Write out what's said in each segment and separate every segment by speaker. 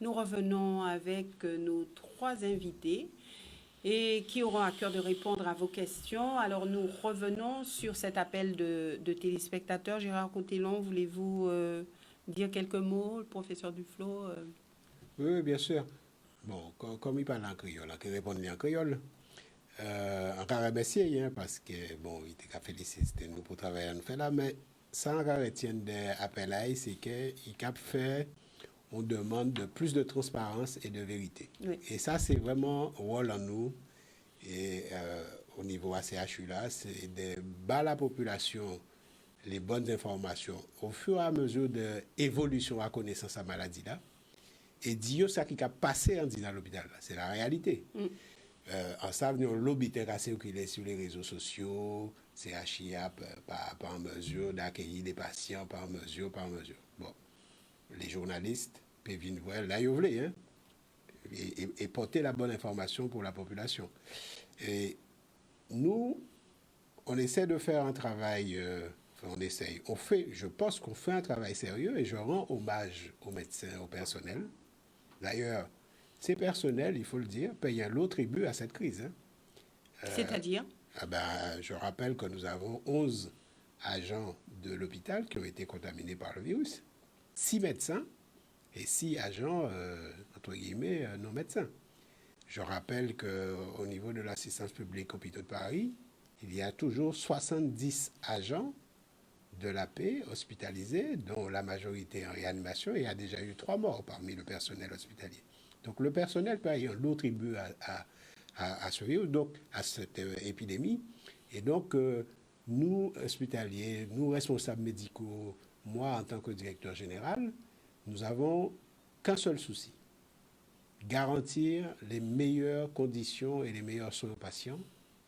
Speaker 1: Nous revenons avec nos 3 invités et qui auront à cœur de répondre à vos questions. Alors, nous revenons sur cet appel de téléspectateurs. Gérard Cotellon, voulez-vous dire quelques mots, le professeur Duflo?
Speaker 2: Oui, bien sûr. Bon, comme il parle en créole, il répond en créole. Encore remercier, hein, parce que, bon, il était félicité nous pour travailler à nous faire là, mais ça encore retient des appels là, c'est qu'il a fait, on demande de plus de transparence et de vérité.
Speaker 1: Oui.
Speaker 2: Et ça, c'est vraiment rôle en nous, et au niveau ACHU là, c'est de battre la population les bonnes informations au fur et à mesure de l'évolution à connaissance de la maladie là, et dire ça qui a passé en disant à l'hôpital là, c'est la réalité. En ça, nous lobby circulé sur les réseaux sociaux, CHIA pas en mesure d'accueillir des patients, pas en mesure. Bon, les journalistes peuvent venir voir là, ils veulent, hein, et porter la bonne information pour la population. Et nous, on essaie de faire un travail, je pense qu'on fait un travail sérieux et je rends hommage aux médecins, au personnel. D'ailleurs, ces personnels, il faut le dire, payent un lot tribut à cette crise. Hein.
Speaker 1: C'est-à-dire
Speaker 2: je rappelle que nous avons 11 agents de l'hôpital qui ont été contaminés par le virus. 6 médecins et 6 agents, entre guillemets, non médecins. Je rappelle qu'au niveau de l'assistance publique hôpitaux de Paris, il y a toujours 70 agents de la paix hospitalisés, dont la majorité en réanimation, et il y a déjà eu 3 morts parmi le personnel hospitalier. Donc le personnel paye un lourd tribut à ce virus, donc à cette épidémie. Et donc nous, hospitaliers, nous, responsables médicaux, moi en tant que directeur général, nous n'avons qu'un seul souci: garantir les meilleures conditions et les meilleurs soins aux patients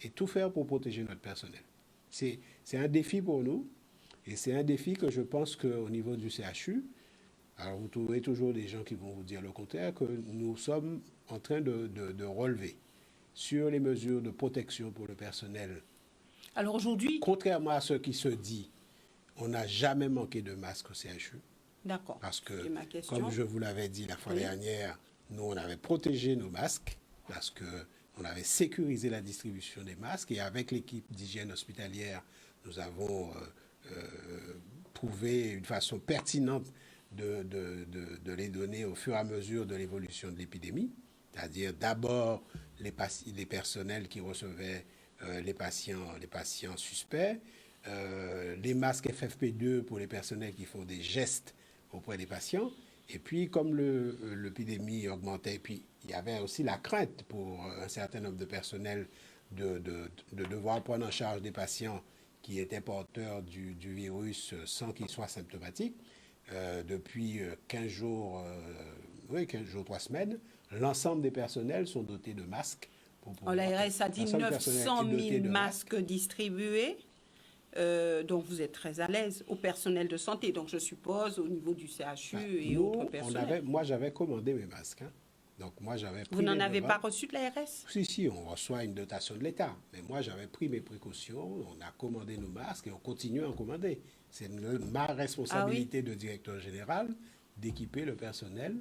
Speaker 2: et tout faire pour protéger notre personnel. C'est un défi pour nous et c'est un défi que je pense qu'au niveau du CHU, alors vous trouverez toujours des gens qui vont vous dire le contraire, que nous sommes en train de relever sur les mesures de protection pour le personnel.
Speaker 1: Alors aujourd'hui...
Speaker 2: Contrairement à ce qui se dit, on n'a jamais manqué de masques au CHU.
Speaker 1: D'accord.
Speaker 2: Parce que, comme je vous l'avais dit la fois dernière, nous, on avait protégé nos masques parce qu'on avait sécurisé la distribution des masques et avec l'équipe d'hygiène hospitalière, nous avons trouvé une façon pertinente de les donner au fur et à mesure de l'évolution de l'épidémie, c'est-à-dire d'abord les personnels qui recevaient les patients suspects, les masques FFP2 pour les personnels qui font des gestes auprès des patients. Et puis, comme l'épidémie augmentait, puis il y avait aussi la crainte pour un certain nombre de personnels de devoir prendre en charge des patients qui étaient porteurs du virus sans qu'ils soient symptomatiques. Depuis 15 jours, 3 semaines, l'ensemble des personnels sont dotés de masques.
Speaker 1: L'ARS a dit 900 000 masques distribués. Donc vous êtes très à l'aise au personnel de santé, donc je suppose au niveau du CHU et autres personnels.
Speaker 2: Moi j'avais commandé mes masques, hein. Donc moi j'avais pris.
Speaker 1: Vous n'en avez pas reçu de l'ARS?
Speaker 2: Si, on reçoit une dotation de l'État, mais moi j'avais pris mes précautions, on a commandé nos masques et on continue à en commander. C'est ma responsabilité de directeur général d'équiper le personnel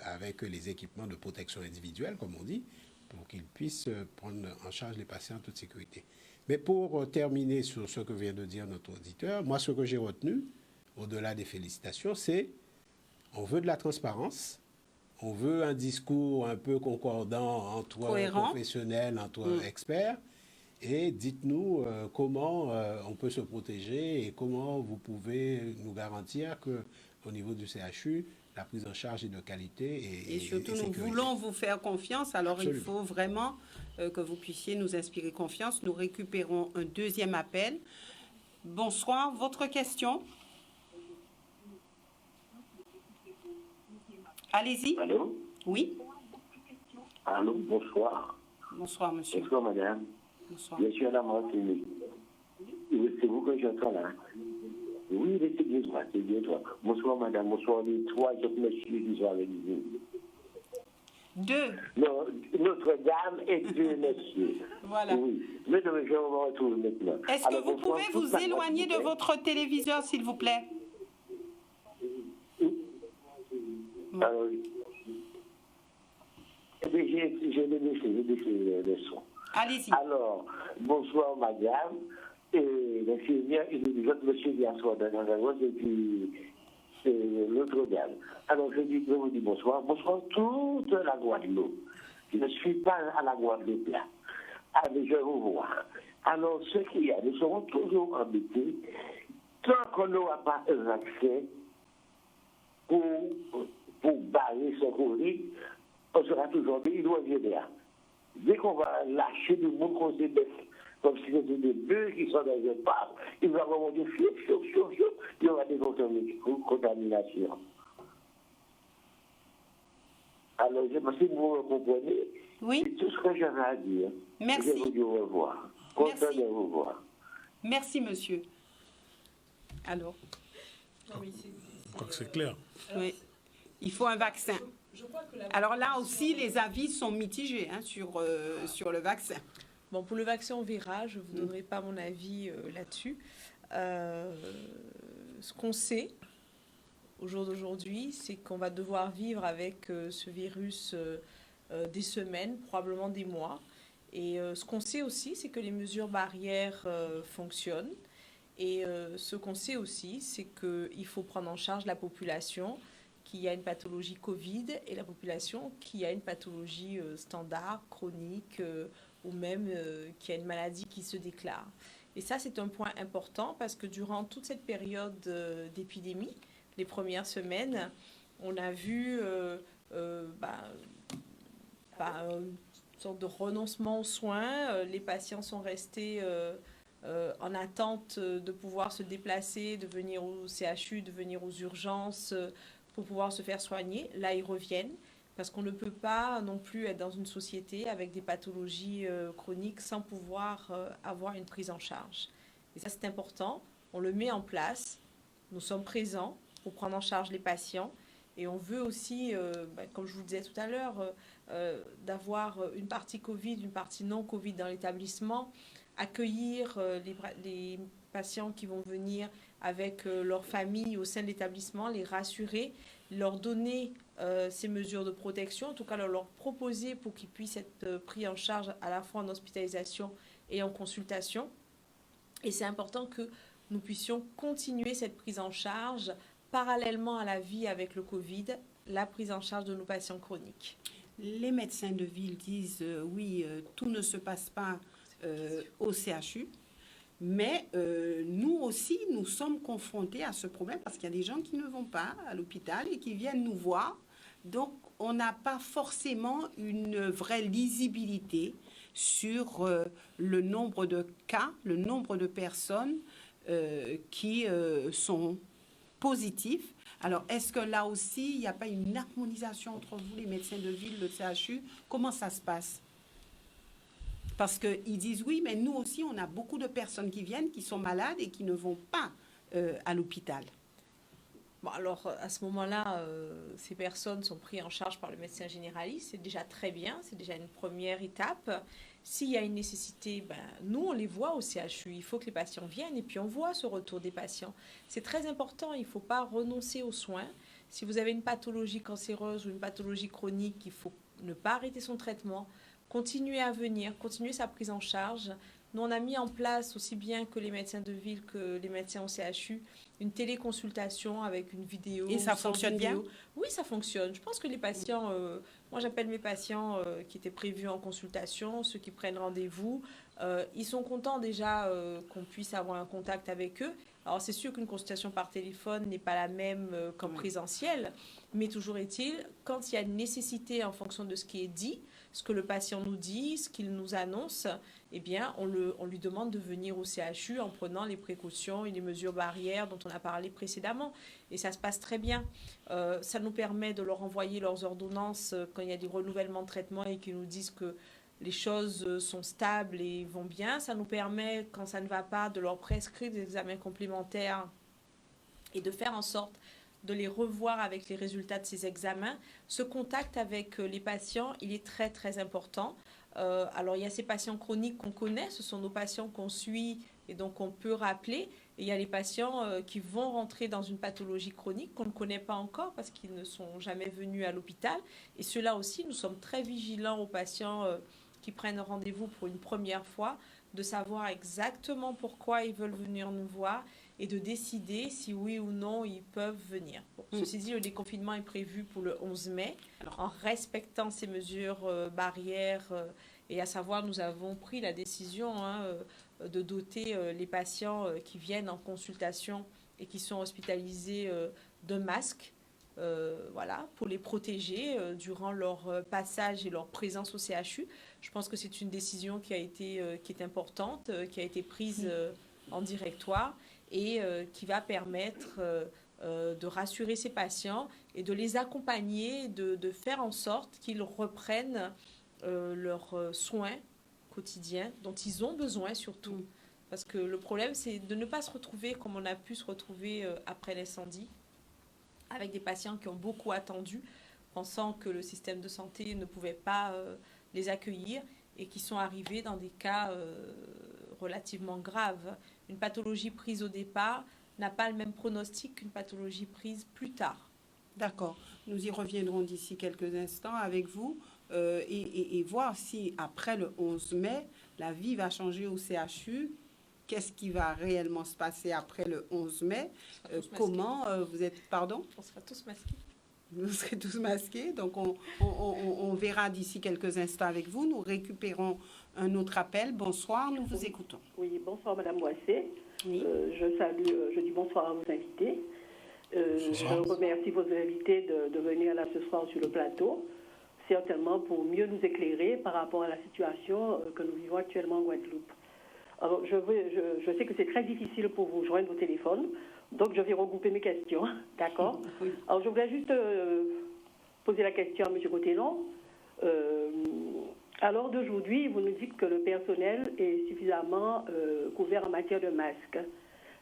Speaker 2: avec les équipements de protection individuelle, comme on dit, pour qu'ils puissent prendre en charge les patients en toute sécurité. Mais pour terminer sur ce que vient de dire notre auditeur, moi, ce que j'ai retenu, au-delà des félicitations, c'est on veut de la transparence, on veut un discours un peu concordant entre professionnels, entre experts, et dites-nous comment on peut se protéger et comment vous pouvez nous garantir qu'au niveau du CHU, la prise en charge est de qualité
Speaker 1: et surtout, nous voulons vous faire confiance, alors Absolument. Il faut vraiment que vous puissiez nous inspirer confiance. Nous récupérons un deuxième appel. Bonsoir, votre question? Allez-y.
Speaker 3: Allô?
Speaker 1: Oui.
Speaker 3: Allô, bonsoir.
Speaker 1: Bonsoir, monsieur.
Speaker 3: Bonsoir, madame.
Speaker 1: Bonsoir.
Speaker 3: Je suis à la mort, c'est vous que j'entends là. Oui, c'est bien toi, c'est bien toi. Bonsoir, madame, bonsoir, les 3 autres messieurs qui sont avec vous.
Speaker 1: 2.
Speaker 3: Non, Notre-Dame et 2 messieurs.
Speaker 1: Voilà.
Speaker 3: Oui, mais je vais me retrouver maintenant.
Speaker 1: Est-ce que vous pouvez vous éloigner de votre téléviseur, s'il vous plaît?
Speaker 3: Alors, j'ai laissé le son.
Speaker 1: Allez-y.
Speaker 3: Alors, bonsoir madame, et l'infirmière, et l'autre monsieur qui assoit dans la voix, et puis l'autre dame. Alors, je vous dis bonsoir. Bonsoir toute la Guadeloupe. Je ne suis pas à la Guadeloupe là. Allez, je vous vois. Alors, ce qu'il y a, nous serons toujours embêtés tant qu'on n'aura pas un accès pour barrer ce Covid, on sera toujours dit, il doit venir là. Dès qu'on va lâcher du monde qu'on se baisse, comme si c'était des bœufs qui sont dans un parc, il va avoir du fiou, il y aura des contaminations. Alors, je pense que vous me comprenez.
Speaker 1: Oui.
Speaker 3: C'est tout ce que j'avais à dire.
Speaker 1: Merci.
Speaker 3: Je vous dis au revoir. Content de vous voir.
Speaker 1: Merci, monsieur. Alors,
Speaker 4: Non, mais
Speaker 5: Je crois que c'est clair.
Speaker 1: oui, il faut un vaccin.
Speaker 4: je crois que la
Speaker 1: Alors là
Speaker 4: vaccination-
Speaker 1: aussi, les avis sont mitigés sur le vaccin.
Speaker 4: Bon, pour le vaccin, on verra. Je ne vous donnerai pas mon avis là-dessus. Ce qu'on sait au jour d'aujourd'hui, c'est qu'on va devoir vivre avec ce virus des semaines, probablement des mois. Et ce qu'on sait aussi, c'est que les mesures barrières fonctionnent. Et ce qu'on sait aussi, c'est qu'il faut prendre en charge la population qui a une pathologie Covid et la population qui a une pathologie standard, chronique ou même qui a une maladie qui se déclare. Et ça, c'est un point important parce que durant toute cette période d'épidémie, les premières semaines, on a vu une sorte de renoncement aux soins. Les patients sont restés en attente de pouvoir se déplacer, de venir au CHU, de venir aux urgences pour pouvoir se faire soigner. Là, ils reviennent parce qu'on ne peut pas non plus être dans une société avec des pathologies chroniques sans pouvoir avoir une prise en charge. Et ça, c'est important. On le met en place. Nous sommes présents pour prendre en charge les patients. Et on veut aussi, comme je vous le disais tout à l'heure, d'avoir une partie Covid, une partie non Covid dans l'établissement, accueillir les patients qui vont venir avec leur famille au sein de l'établissement, les rassurer, leur donner ces mesures de protection, en tout cas leur proposer pour qu'ils puissent être pris en charge à la fois en hospitalisation et en consultation. Et c'est important que nous puissions continuer cette prise en charge parallèlement à la vie avec le Covid, la prise en charge de nos patients chroniques.
Speaker 1: Les médecins de ville disent oui, tout ne se passe pas au CHU, mais nous aussi, nous sommes confrontés à ce problème parce qu'il y a des gens qui ne vont pas à l'hôpital et qui viennent nous voir. Donc, on n'a pas forcément une vraie lisibilité sur le nombre de cas, le nombre de personnes qui sont positifs. Alors, est-ce que là aussi, il n'y a pas une harmonisation entre vous, les médecins de ville, le CHU? Comment ça se passe? Parce qu'ils disent oui, mais nous aussi, on a beaucoup de personnes qui viennent, qui sont malades et qui ne vont pas à l'hôpital.
Speaker 4: Bon, alors, à ce moment-là, ces personnes sont prises en charge par le médecin généraliste. C'est déjà très bien, c'est déjà une première étape. S'il y a une nécessité, nous, on les voit au CHU. Il faut que les patients viennent et puis on voit ce retour des patients. C'est très important, il ne faut pas renoncer aux soins. Si vous avez une pathologie cancéreuse ou une pathologie chronique, il faut ne pas arrêter son traitement, continuer à venir, continuer sa prise en charge. Nous, on a mis en place, aussi bien que les médecins de ville que les médecins au CHU, une téléconsultation avec une vidéo.
Speaker 1: Et ça
Speaker 4: sans
Speaker 1: fonctionne
Speaker 4: vidéo.
Speaker 1: bien?
Speaker 4: Oui, ça fonctionne. Je pense que les patients, moi j'appelle mes patients qui étaient prévus en consultation, ceux qui prennent rendez-vous, ils sont contents déjà qu'on puisse avoir un contact avec eux. Alors c'est sûr qu'une consultation par téléphone n'est pas la même qu'en présentiel, mais toujours est-il, quand il y a une nécessité en fonction de ce qui est dit, ce que le patient nous dit, ce qu'il nous annonce, eh bien, on lui demande de venir au CHU en prenant les précautions et les mesures barrières dont on a parlé précédemment. Et ça se passe très bien. Ça nous permet de leur envoyer leurs ordonnances quand il y a des renouvellements de traitement et qu'ils nous disent que les choses sont stables et vont bien. Ça nous permet, quand ça ne va pas, de leur prescrire des examens complémentaires et de faire en sorte de les revoir avec les résultats de ces examens. Ce contact avec les patients, il est très, très important. Alors, il y a ces patients chroniques qu'on connaît, ce sont nos patients qu'on suit et donc on peut rappeler. Et il y a les patients qui vont rentrer dans une pathologie chronique qu'on ne connaît pas encore parce qu'ils ne sont jamais venus à l'hôpital. Et ceux-là aussi, nous sommes très vigilants aux patients qui prennent rendez-vous pour une première fois, de savoir exactement pourquoi ils veulent venir nous voir et de décider si oui ou non ils peuvent venir. Bon, ceci dit, le déconfinement est prévu pour le 11 mai, en respectant ces mesures barrières. Et à savoir, nous avons pris la décision de doter les patients qui viennent en consultation et qui sont hospitalisés d'un masque. Voilà, pour les protéger durant leur passage et leur présence au CHU. Je pense que c'est une décision qui est importante, qui a été prise en directoire et qui va permettre de rassurer ces patients et de les accompagner, de faire en sorte qu'ils reprennent leurs soins quotidiens dont ils ont besoin surtout. Parce que le problème, c'est de ne pas se retrouver comme on a pu se retrouver après l'incendie, avec des patients qui ont beaucoup attendu, pensant que le système de santé ne pouvait pas les accueillir et qui sont arrivés dans des cas relativement graves. Une pathologie prise au départ n'a pas le même pronostic qu'une pathologie prise plus tard.
Speaker 1: D'accord. Nous y reviendrons d'ici quelques instants avec vous et voir si après le 11 mai, la vie va changer au CHU. Qu'est-ce qui va réellement se passer après le 11 mai? Comment vous êtes... Pardon?
Speaker 4: On sera tous masqués.
Speaker 1: Vous serez tous masqués. Donc, on verra d'ici quelques instants avec vous. Nous récupérons un autre appel. Bonsoir, nous vous écoutons.
Speaker 5: Oui, bonsoir Madame Boissé.
Speaker 1: Oui.
Speaker 5: Je dis bonsoir à vos invités. Je remercie vos invités de venir là ce soir sur le plateau, certainement pour mieux nous éclairer par rapport à la situation que nous vivons actuellement en Guadeloupe. Alors, je sais que c'est très difficile pour vous joindre au téléphone, donc je vais regrouper mes questions, d'accord?
Speaker 1: Oui.
Speaker 5: Alors, je voulais juste poser la question à M. Cotellon. À l'heure d'aujourd'hui, vous nous dites que le personnel est suffisamment couvert en matière de masques.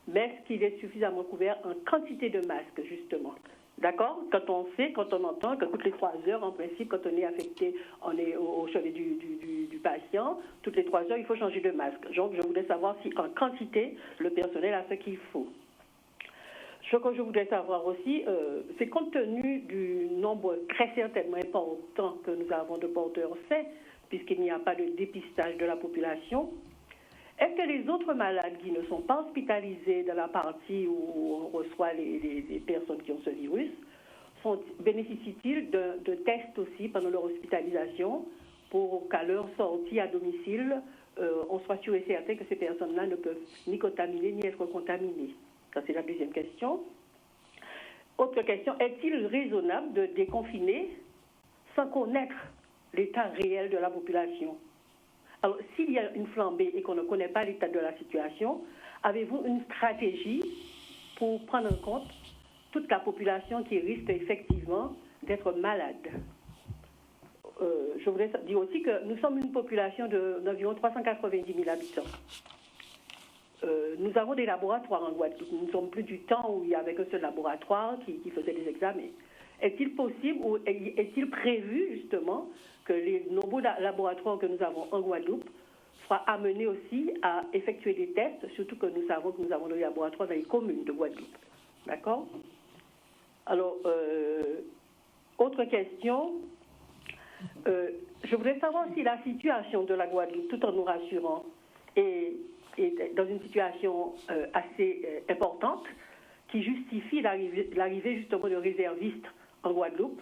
Speaker 5: Mais est-ce qu'il est suffisamment couvert en quantité de masques, justement? D'accord? Quand on sait, quand on entend que toutes les 3 heures, en principe, quand on est affecté, on est au chevet du patient, toutes les 3 heures, il faut changer de masque. Donc, je voulais savoir si, en quantité, le personnel a ce qu'il faut. Ce que je voudrais savoir aussi, c'est compte tenu du nombre très certainement important que nous avons de porteurs sains, puisqu'il n'y a pas de dépistage de la population, est-ce que les autres malades qui ne sont pas hospitalisés dans la partie où on reçoit les personnes qui ont ce virus bénéficient-ils de tests aussi pendant leur hospitalisation pour qu'à leur sortie à domicile, on soit sûr et certain que ces personnes-là ne peuvent ni contaminer ni être contaminées? Ça, c'est la deuxième question. Autre question, est-il raisonnable de déconfiner sans connaître l'état réel de la population? Alors, s'il y a une flambée et qu'on ne connaît pas l'état de la situation, avez-vous une stratégie pour prendre en compte toute la population qui risque effectivement d'être malade? Je voudrais dire aussi que nous sommes une population d'environ 390 000 habitants. Nous avons des laboratoires en Guadeloupe. Nous ne sommes plus du temps où il y avait que seul laboratoire qui faisait des examens. Est-il possible ou est-il prévu justement que les nombreux laboratoires que nous avons en Guadeloupe soient amenés aussi à effectuer des tests, surtout que nous savons que nous avons des laboratoires dans les communes de Guadeloupe? D'accord? Alors, autre question. Je voudrais savoir si la situation de la Guadeloupe, tout en nous rassurant, est dans une situation assez importante qui justifie l'arrivée justement de réservistes en Guadeloupe.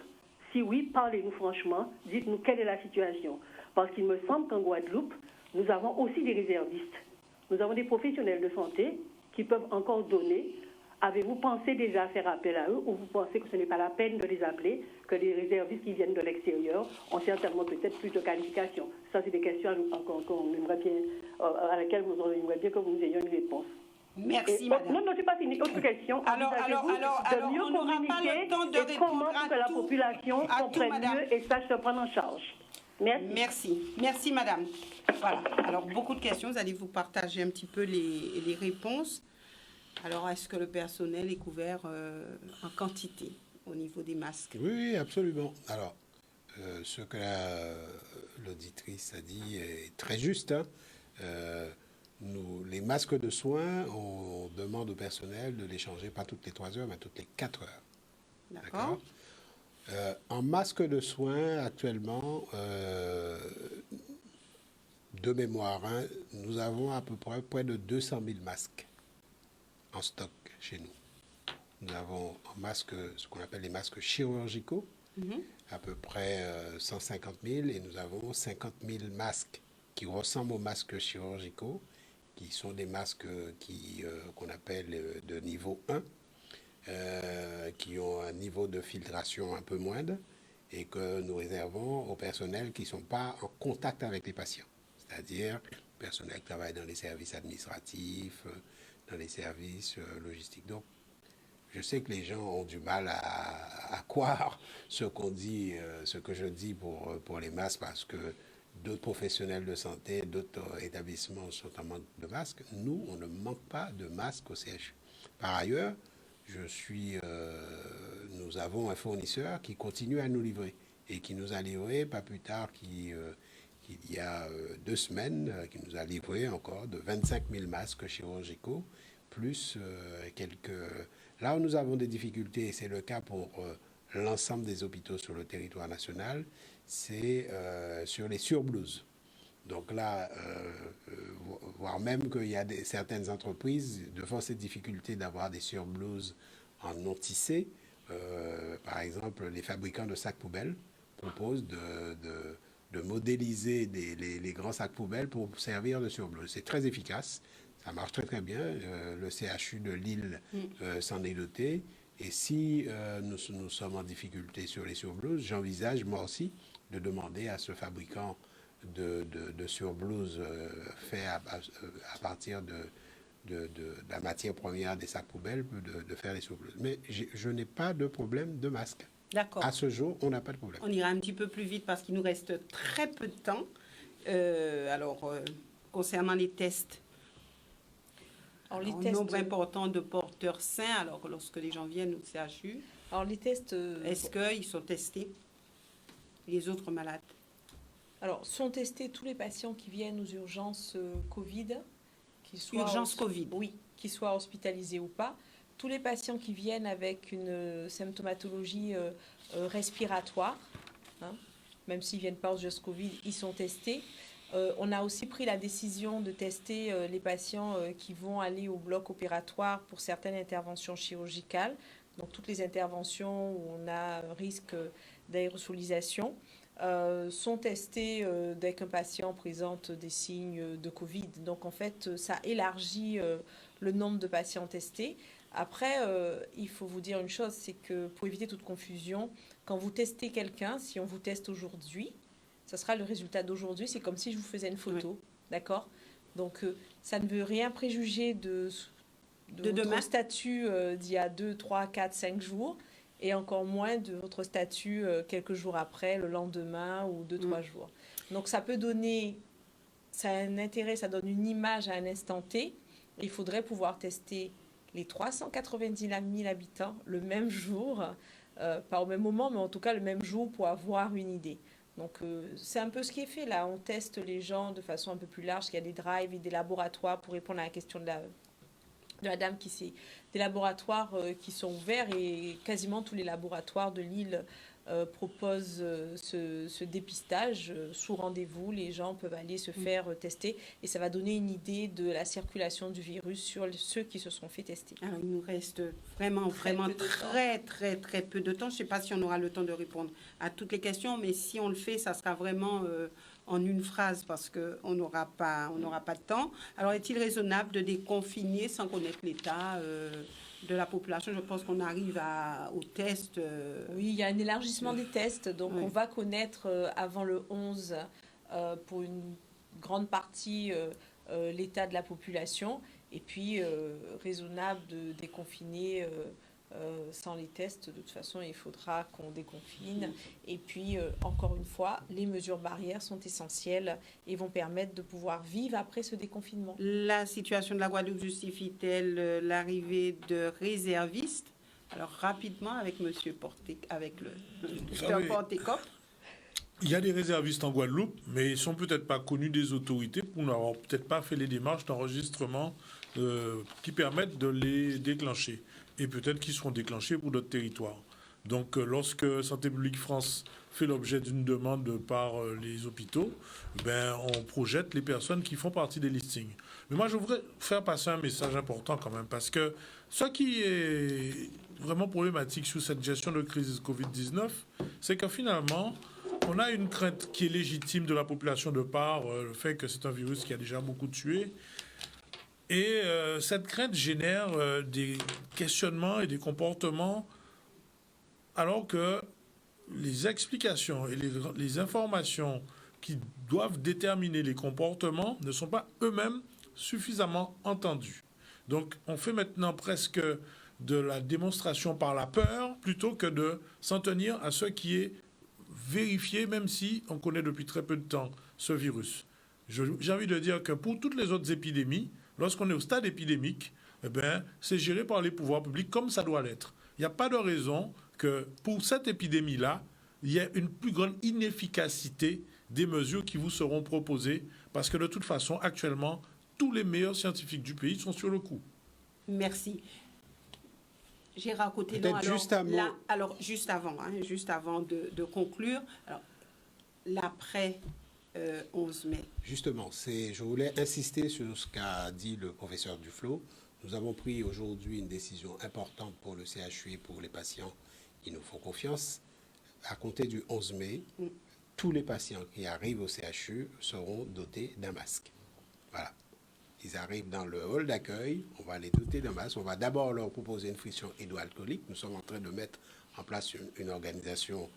Speaker 5: Si oui, parlez-nous franchement, dites-nous quelle est la situation. Parce qu'il me semble qu'en Guadeloupe, nous avons aussi des réservistes. Nous avons des professionnels de santé qui peuvent encore donner. Avez-vous pensé déjà à faire appel à eux ou vous pensez que ce n'est pas la peine de les appeler, que les réservistes qui viennent de l'extérieur ont certainement peut-être plus de qualifications? Ça, c'est des questions qu'on aimerait bien, à laquelle vous aimeriez bien que vous nous ayons une réponse.
Speaker 1: Merci, madame.
Speaker 5: Non, c'est pas fini. Autre question.
Speaker 1: Alors,
Speaker 5: de mieux
Speaker 1: on n'aura pas
Speaker 5: communiquer
Speaker 1: le temps de
Speaker 5: et
Speaker 1: répondre
Speaker 5: comment
Speaker 1: à
Speaker 5: que la
Speaker 1: tout,
Speaker 5: population comprenne mieux et sache se prendre en charge. Merci.
Speaker 1: Merci, madame. Voilà. Alors, beaucoup de questions. Vous allez vous partager un petit peu les réponses. Alors, est-ce que le personnel est couvert en quantité au niveau des masques?
Speaker 2: Oui, absolument. Alors, ce que l'auditrice a dit est très juste. les masques de soins, on demande au personnel de les changer pas toutes les 3 heures, mais toutes les 4 heures.
Speaker 1: D'accord.
Speaker 2: En masque de soins, actuellement, de mémoire, hein, nous avons à peu près de 200 000 masques en stock chez nous. Nous avons en masque, ce qu'on appelle les masques chirurgicaux, à peu près 150 000, et nous avons 50 000 masques qui ressemblent aux masques chirurgicaux, qui sont des masques qu'on appelle de niveau 1, qui ont un niveau de filtration un peu moindre et que nous réservons au personnel qui ne sont pas en contact avec les patients, c'est-à-dire le personnel qui travaille dans les services administratifs, dans les services logistiques. Donc, je sais que les gens ont du mal à croire ce qu'on dit, ce que je dis pour les masques, parce que d'autres professionnels de santé, d'autres établissements sont en manque de masques. Nous, on ne manque pas de masques au CHU. Par ailleurs, nous avons un fournisseur qui continue à nous livrer et qui nous a livré pas plus tard qu'il y a 2 semaines, qui nous a livré encore de 25 000 masques chirurgicaux, plus quelques... Là où nous avons des difficultés, et c'est le cas pour l'ensemble des hôpitaux sur le territoire national, c'est sur les surblouses. Donc là, voire même qu'il y a certaines entreprises devant ces difficultés d'avoir des surblouses en non tissé. Par exemple, les fabricants de sacs poubelles proposent de modéliser les grands sacs poubelles pour servir de surblouse. C'est très efficace, ça marche très très bien. Le CHU de Lille s'en est doté. Et si nous sommes en difficulté sur les surblouses, j'envisage moi aussi de demander à ce fabricant de surblouses fait à partir de la matière première des sacs poubelles de faire les surblouses. Mais je n'ai pas de problème de masque.
Speaker 1: D'accord.
Speaker 2: À ce jour, on n'a pas de problème.
Speaker 1: On ira un petit peu plus vite parce qu'il nous reste très peu de temps. Concernant les tests,
Speaker 4: Alors, les
Speaker 1: un
Speaker 4: tests,
Speaker 1: nombre important de porteurs sains, alors lorsque les gens viennent au CHU,
Speaker 4: alors les tests,
Speaker 1: est-ce qu'ils sont testés, les autres malades?
Speaker 4: alors sont testés tous les patients qui viennent aux urgences Covid, qu'ils soient
Speaker 1: Urgence Covid.
Speaker 4: Oui, qu'ils soient hospitalisés ou pas. Tous les patients qui viennent avec une symptomatologie respiratoire, hein, même s'ils ne viennent pas aux urgences Covid, ils sont testés. On a aussi pris la décision de tester les patients qui vont aller au bloc opératoire pour certaines interventions chirurgicales, donc toutes les interventions où on a un risque d'aérosolisation. Sont testés dès qu'un patient présente des signes de Covid. Donc, en fait, ça élargit le nombre de patients testés. Après, il faut vous dire une chose, c'est que pour éviter toute confusion, quand vous testez quelqu'un, si on vous teste aujourd'hui, ça sera le résultat d'aujourd'hui. C'est comme si je vous faisais une photo, oui. D'accord? Donc, ça ne veut rien préjuger de votre statut d'il y a 2, 3, 4, 5 jours. Et encore moins de votre statut quelques jours après, le lendemain ou 2, 3 jours. Donc, ça peut donner, ça a un intérêt, ça donne une image à un instant T. Il faudrait pouvoir tester les 390 000 habitants le même jour, pas au même moment, mais en tout cas le même jour pour avoir une idée. Donc, c'est un peu ce qui est fait là. On teste les gens de façon un peu plus large. Il y a des drives et des laboratoires pour répondre à la question de la dame qui s'est... Des laboratoires qui sont ouverts et quasiment tous les laboratoires de Lille proposent ce dépistage sous rendez-vous. Les gens peuvent aller se faire tester et ça va donner une idée de la circulation du virus sur ceux qui se sont fait tester.
Speaker 1: Alors, il nous reste vraiment très peu de temps. Je ne sais pas si on aura le temps de répondre à toutes les questions, mais si on le fait, ça sera vraiment... en une phrase parce qu'on n'aura pas de temps. Alors, est-il raisonnable de déconfiner sans connaître l'état de la population? Je pense qu'on arrive aux tests.
Speaker 4: Oui, il y a un élargissement des tests. Donc, on va connaître avant le 11 pour une grande partie l'état de la population. Et puis, raisonnable de déconfiner sans les tests. De toute façon, il faudra qu'on déconfine. Et puis, encore une fois, les mesures barrières sont essentielles et vont permettre de pouvoir vivre après ce déconfinement.
Speaker 1: La situation de la Guadeloupe justifie-t-elle l'arrivée de réservistes? Alors, rapidement, avec monsieur avec le docteur Porté-Cop.
Speaker 6: Il y a des réservistes en Guadeloupe, mais ils ne sont peut-être pas connus des autorités pour n'avoir peut-être pas fait les démarches d'enregistrement qui permettent de les déclencher. Et peut-être qu'ils seront déclenchés pour d'autres territoires. Donc lorsque Santé publique France fait l'objet d'une demande par les hôpitaux, on projette les personnes qui font partie des listings. Mais moi, je voudrais faire passer un message important quand même, parce que ce qui est vraiment problématique sur cette gestion de crise Covid-19, c'est que finalement, on a une crainte qui est légitime de la population de par le fait que c'est un virus qui a déjà beaucoup tué. Et cette crainte génère des questionnements et des comportements, alors que les explications et les informations qui doivent déterminer les comportements ne sont pas eux-mêmes suffisamment entendus. Donc on fait maintenant presque de la démonstration par la peur plutôt que de s'en tenir à ce qui est vérifié, même si on connaît depuis très peu de temps ce virus. J'ai envie de dire que pour toutes les autres épidémies, lorsqu'on est au stade épidémique, c'est géré par les pouvoirs publics comme ça doit l'être. Il n'y a pas de raison que pour cette épidémie-là, il y ait une plus grande inefficacité des mesures qui vous seront proposées, parce que de toute façon, actuellement, tous les meilleurs scientifiques du pays sont sur le coup.
Speaker 1: Merci. Gérard Cotellon, juste avant de conclure, alors, l'après 11 mai.
Speaker 2: Justement, je voulais insister sur ce qu'a dit le professeur Duflo. Nous avons pris aujourd'hui une décision importante pour le CHU et pour les patients qui nous font confiance. À compter du 11 mai, tous les patients qui arrivent au CHU seront dotés d'un masque. Voilà. Ils arrivent dans le hall d'accueil, on va les doter d'un masque. On va d'abord leur proposer une friction hydroalcoolique. Nous sommes en train de mettre en place une organisation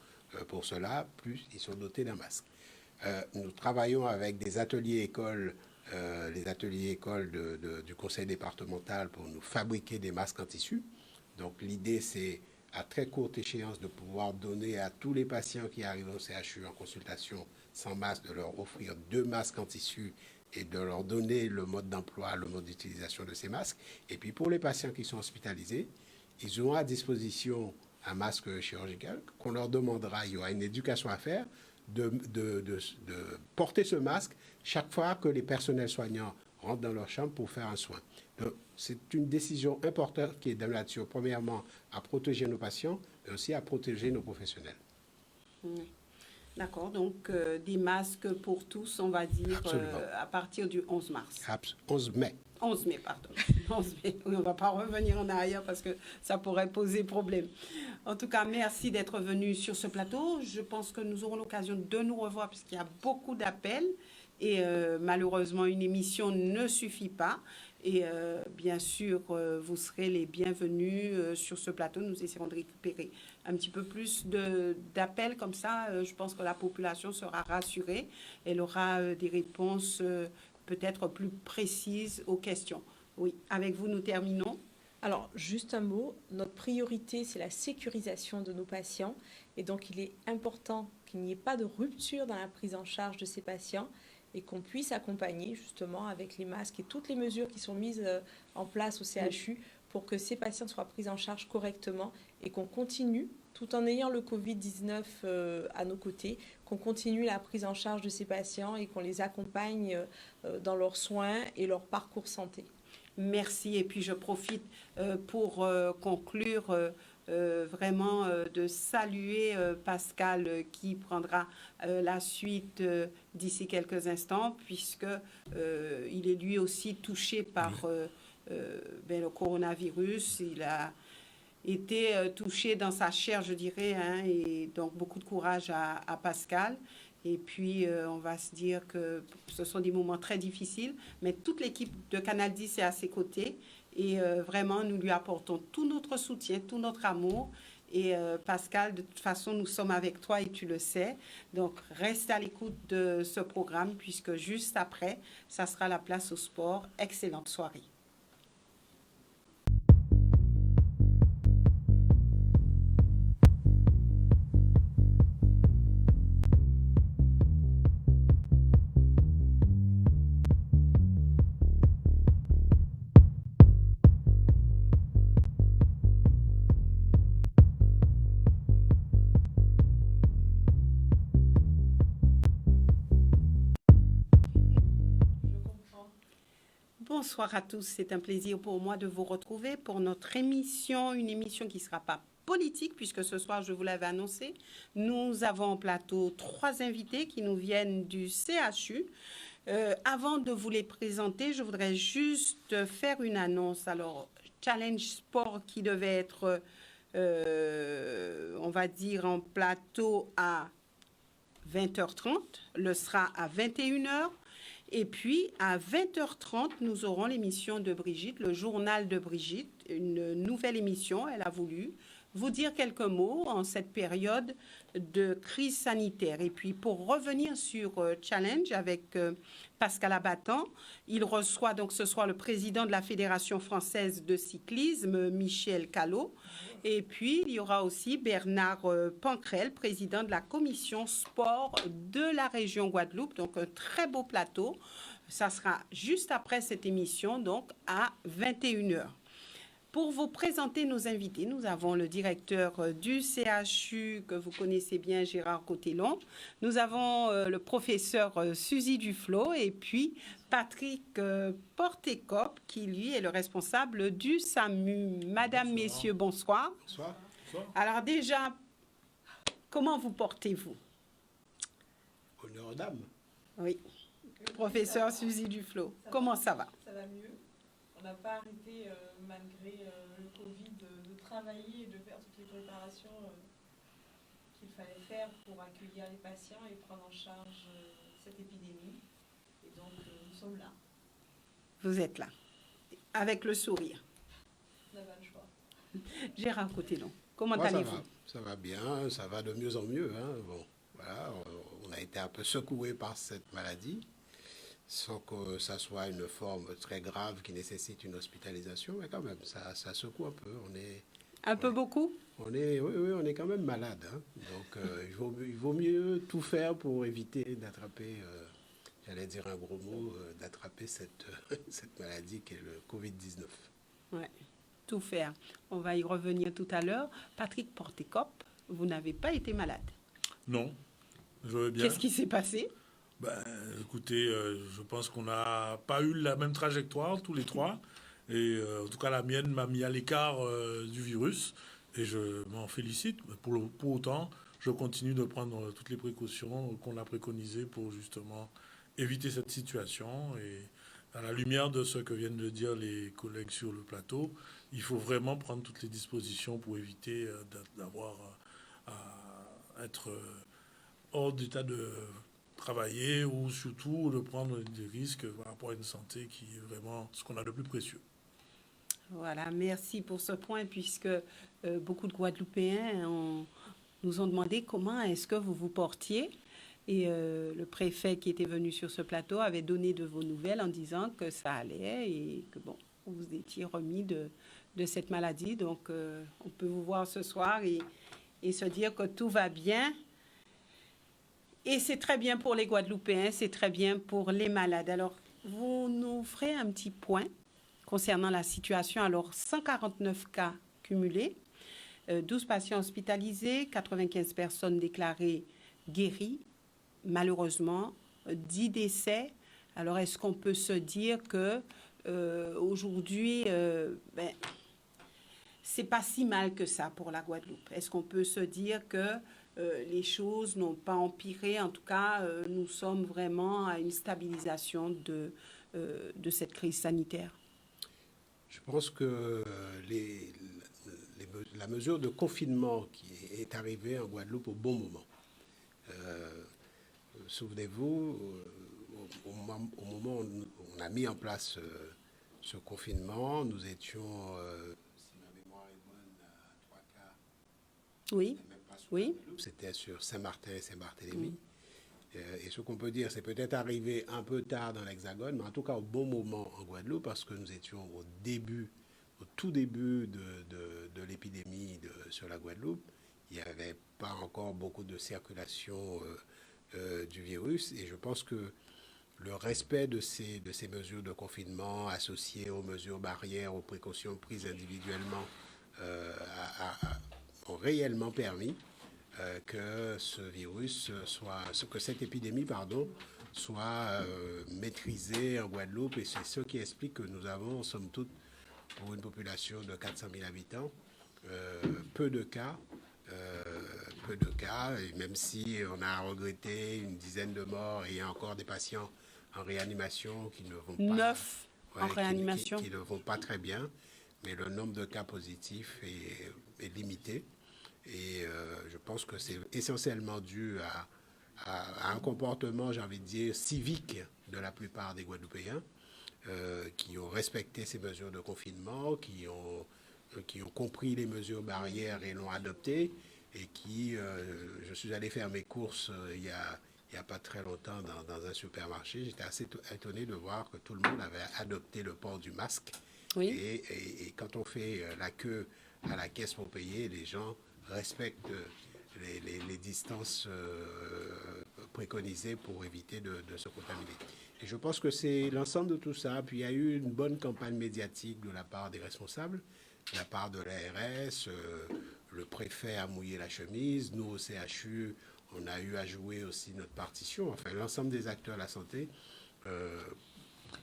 Speaker 2: pour cela, plus ils sont dotés d'un masque. Nous travaillons avec des ateliers écoles, les ateliers écoles du conseil départemental pour nous fabriquer des masques en tissu. Donc l'idée, c'est à très courte échéance de pouvoir donner à tous les patients qui arrivent au CHU en consultation sans masque, de leur offrir 2 masques en tissu et de leur donner le mode d'emploi, le mode d'utilisation de ces masques. Et puis pour les patients qui sont hospitalisés, ils auront à disposition un masque chirurgical qu'on leur demandera, il y aura une éducation à faire, de porter ce masque chaque fois que les personnels soignants rentrent dans leur chambre pour faire un soin. Donc, c'est une décision importante qui est de nature, premièrement, à protéger nos patients, mais aussi à protéger nos professionnels.
Speaker 1: D'accord, donc des masques pour tous, on va dire, à partir du 11 mars.
Speaker 2: 11 mai.
Speaker 1: 11 mai, pardon. 11 mai. Oui, on ne va pas revenir en arrière parce que ça pourrait poser problème. En tout cas, merci d'être venu sur ce plateau. Je pense que nous aurons l'occasion de nous revoir puisqu'il y a beaucoup d'appels et malheureusement, une émission ne suffit pas. Et bien sûr, vous serez les bienvenus sur ce plateau. Nous essaierons de récupérer un petit peu plus d'appels comme ça. Je pense que la population sera rassurée. Elle aura des réponses peut-être plus précises aux questions. Oui, avec vous, nous terminons.
Speaker 4: Alors, juste un mot. Notre priorité, c'est la sécurisation de nos patients. Et donc, il est important qu'il n'y ait pas de rupture dans la prise en charge de ces patients et qu'on puisse accompagner justement avec les masques et toutes les mesures qui sont mises en place au CHU pour que ces patients soient pris en charge correctement et qu'on continue, tout en ayant le Covid-19 à nos côtés, qu'on continue la prise en charge de ces patients et qu'on les accompagne dans leurs soins et leur parcours santé.
Speaker 1: Merci. Et puis, je profite pour conclure vraiment de saluer Pascal qui prendra la suite d'ici quelques instants puisque il est lui aussi touché par le coronavirus. Il a été touché dans sa chair, je dirais, et donc beaucoup de courage à Pascal. Et puis, on va se dire que ce sont des moments très difficiles, mais toute l'équipe de Canal 10 est à ses côtés. Et vraiment, nous lui apportons tout notre soutien, tout notre amour. Et Pascal, de toute façon, nous sommes avec toi et tu le sais. Donc, reste à l'écoute de ce programme puisque juste après, ça sera la place au sport. Excellente soirée. Bonsoir à tous, c'est un plaisir pour moi de vous retrouver pour notre émission, une émission qui ne sera pas politique puisque ce soir, je vous l'avais annoncé, nous avons en plateau 3 invités qui nous viennent du CHU. Avant de vous les présenter, je voudrais juste faire une annonce. Alors, Challenge Sport qui devait être, on va dire, en plateau à 20h30, le sera à 21h. Et puis, à 20h30, nous aurons l'émission de Brigitte, le journal de Brigitte, une nouvelle émission. Elle a voulu vous dire quelques mots en cette période de crise sanitaire. Et puis, pour revenir sur Challenge avec Pascal Abattant, il reçoit donc ce soir le président de la Fédération française de cyclisme, Michel Callot. Et puis, il y aura aussi Bernard Pancrel, président de la commission sport de la région Guadeloupe. Donc, un très beau plateau. Ça sera juste après cette émission, donc à 21h. Pour vous présenter nos invités, nous avons le directeur du CHU que vous connaissez bien, Gérard Cotellon. Nous avons le professeur Suzy Duflo et puis Patrick Portécop qui, lui, est le responsable du SAMU. Madame, bonsoir. Messieurs, bonsoir.
Speaker 2: Bonsoir.
Speaker 1: Alors déjà, comment vous portez-vous?
Speaker 2: Honneur aux dames.
Speaker 1: Oui. Professeur Suzy Duflo, comment ça va?
Speaker 4: Ça va mieux. On n'a pas arrêté, malgré le Covid, de travailler et de faire toutes les préparations qu'il fallait faire pour accueillir les patients et prendre en charge cette épidémie. Et donc, nous sommes là.
Speaker 1: Vous êtes là, avec le sourire.
Speaker 4: On n'a pas le choix.
Speaker 1: Gérard Cotellon, comment
Speaker 2: Moi,
Speaker 1: allez-vous?
Speaker 2: Ça va bien, ça va de mieux en mieux. Hein. Bon, voilà, on a été un peu secoué par cette maladie, sans que ça soit une forme très grave qui nécessite une hospitalisation, mais quand même, ça secoue un peu.
Speaker 1: Un peu beaucoup?
Speaker 2: Oui, on est quand même malade. Hein. Donc, il vaut mieux tout faire pour éviter d'attraper, j'allais dire un gros mot, d'attraper cette maladie qu'est le Covid-19.
Speaker 1: Oui, tout faire. On va y revenir tout à l'heure. Patrick Portécop, vous n'avez pas été malade?
Speaker 6: Non, je vais bien.
Speaker 1: Qu'est-ce qui s'est passé?
Speaker 6: Écoutez, je pense qu'on n'a pas eu la même trajectoire tous les trois. Et en tout cas, la mienne m'a mis à l'écart du virus. Et je m'en félicite. Pour autant, je continue de prendre toutes les précautions qu'on a préconisées pour justement éviter cette situation. Et à la lumière de ce que viennent de dire les collègues sur le plateau, il faut vraiment prendre toutes les dispositions pour éviter d'avoir à être hors d'état de travailler ou surtout de prendre des risques par rapport à une santé qui est vraiment ce qu'on a de plus précieux.
Speaker 1: Voilà, merci pour ce point, puisque beaucoup de Guadeloupéens nous ont demandé comment est-ce que vous vous portiez. Et le préfet qui était venu sur ce plateau avait donné de vos nouvelles en disant que ça allait et que bon, vous étiez remis de cette maladie. Donc, on peut vous voir ce soir et se dire que tout va bien. Et c'est très bien pour les Guadeloupéens, c'est très bien pour les malades. Alors, vous nous ferez un petit point concernant la situation. Alors, 149 cas cumulés, 12 patients hospitalisés, 95 personnes déclarées guéries. Malheureusement, 10 décès. Alors, est-ce qu'on peut se dire que aujourd'hui, c'est pas si mal que ça pour la Guadeloupe? Est-ce qu'on peut se dire que les choses n'ont pas empiré? En tout cas, nous sommes vraiment à une stabilisation de cette crise sanitaire.
Speaker 2: Je pense que la mesure de confinement qui est arrivée en Guadeloupe au bon moment. Souvenez-vous, au moment où on a mis en place ce confinement, nous étions, si ma mémoire est bonne, à 3 cas.
Speaker 1: Oui, oui.
Speaker 2: C'était sur Saint-Martin et Saint-Barthélemy. Et ce qu'on peut dire, c'est peut-être arrivé un peu tard dans l'Hexagone, mais en tout cas au bon moment en Guadeloupe, parce que nous étions au tout début de l'épidémie sur la Guadeloupe. Il n'y avait pas encore beaucoup de circulation du virus. Et je pense que le respect de ces mesures de confinement associées aux mesures barrières, aux précautions prises individuellement, ont réellement permis que que cette épidémie, soit maîtrisée en Guadeloupe, et c'est ce qui explique que nous avons, somme toute, pour une population de 400 000 habitants, peu de cas, et même si on a regretté une dizaine de morts et il y a encore des patients en réanimation qui ne vont pas...
Speaker 1: 9 en réanimation.
Speaker 2: Qui ne vont pas très bien, mais le nombre de cas positifs est limité. Et je pense que c'est essentiellement dû à un comportement, j'ai envie de dire, civique de la plupart des Guadeloupéens, qui ont respecté ces mesures de confinement, qui ont compris les mesures barrières et l'ont adoptées, et je suis allé faire mes courses il y a pas très longtemps dans un supermarché. J'étais assez étonné de voir que tout le monde avait adopté le port du masque.
Speaker 1: Oui.
Speaker 2: Et quand on fait la queue à la caisse pour payer, les gens respectent les distances préconisées pour éviter de se contaminer. Et je pense que c'est l'ensemble de tout ça. Puis il y a eu une bonne campagne médiatique de la part des responsables, de la part de l'ARS, le préfet a mouillé la chemise, nous au CHU, on a eu à jouer aussi notre partition, enfin l'ensemble des acteurs de la santé,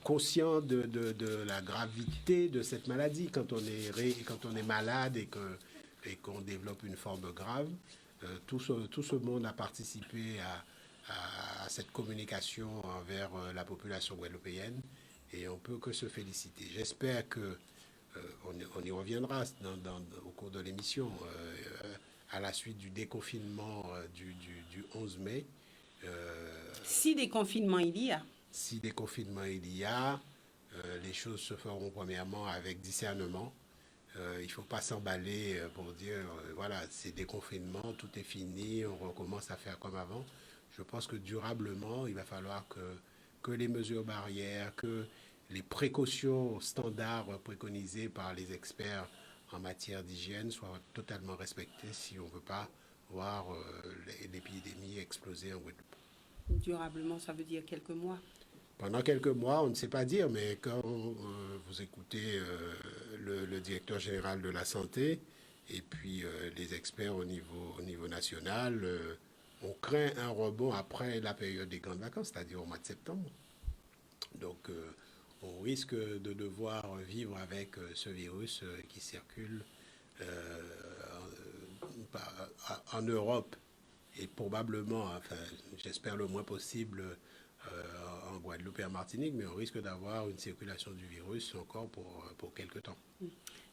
Speaker 2: conscients de la gravité de cette maladie. Quand on est malade et qu'on développe une forme grave, tout ce monde a participé à cette communication envers la population guadeloupéenne, et on peut que se féliciter. J'espère que on y reviendra au cours de l'émission, à la suite du déconfinement du 11 mai.
Speaker 1: Si déconfinement il y a.
Speaker 2: Si déconfinement il y a, les choses se feront premièrement avec discernement. Il ne faut pas s'emballer pour dire, voilà, c'est déconfinement, tout est fini, on recommence à faire comme avant. Je pense que durablement, il va falloir que les mesures barrières, que les précautions standards préconisées par les experts en matière d'hygiène soient totalement respectées si on ne veut pas voir l'épidémie exploser en Guadeloupe.
Speaker 1: Durablement, ça veut dire quelques mois.
Speaker 2: Pendant quelques mois, on ne sait pas dire, mais quand vous écoutez le directeur général de la santé et puis les experts au niveau national, on craint un rebond après la période des grandes vacances, c'est-à-dire au mois de septembre. Donc, on risque de devoir vivre avec ce virus qui circule en Europe et probablement, enfin, j'espère le moins possible, en Guadeloupe et en Martinique, mais on risque d'avoir une circulation du virus encore pour quelques temps.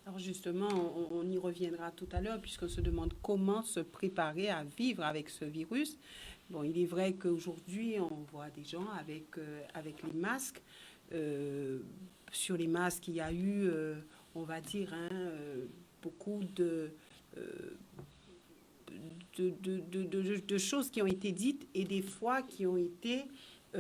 Speaker 1: Alors justement, on y reviendra tout à l'heure, puisqu'on se demande comment se préparer à vivre avec ce virus. Bon, il est vrai qu'aujourd'hui, on voit des gens avec les masques. Sur les masques, il y a eu, on va dire, beaucoup de choses qui ont été dites et des fois qui ont été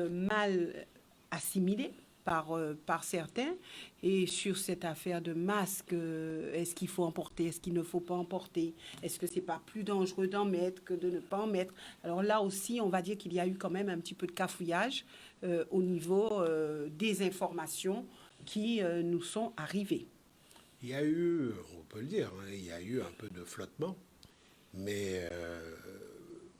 Speaker 1: mal assimilées par certains. Et sur cette affaire de masque, est-ce qu'il faut en porter, est-ce qu'il ne faut pas en porter, est-ce que c'est pas plus dangereux d'en mettre que de ne pas en mettre? Alors là aussi, on va dire qu'il y a eu quand même un petit peu de cafouillage au niveau des informations qui nous sont arrivées.
Speaker 2: Il y a eu, on peut le dire, il y a eu un peu de flottement, mais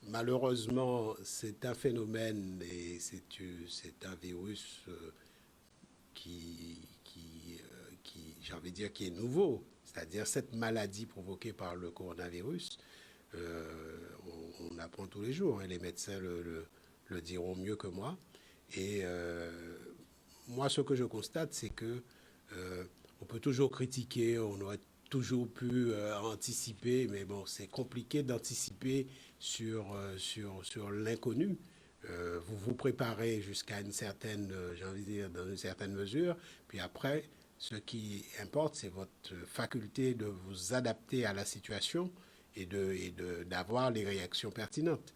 Speaker 2: malheureusement, c'est un phénomène et c'est un virus qui j'ai envie de dire, qui est nouveau. C'est-à-dire cette maladie provoquée par le coronavirus, on apprend tous les jours, les médecins le diront mieux que moi. Et moi, ce que je constate, c'est que on peut toujours critiquer, on aurait toujours pu anticiper, mais bon, c'est compliqué d'anticiper sur l'inconnu. Vous vous préparez jusqu'à une certaine, j'ai envie de dire, dans une certaine mesure, puis après, ce qui importe, c'est votre faculté de vous adapter à la situation et d'avoir les réactions pertinentes.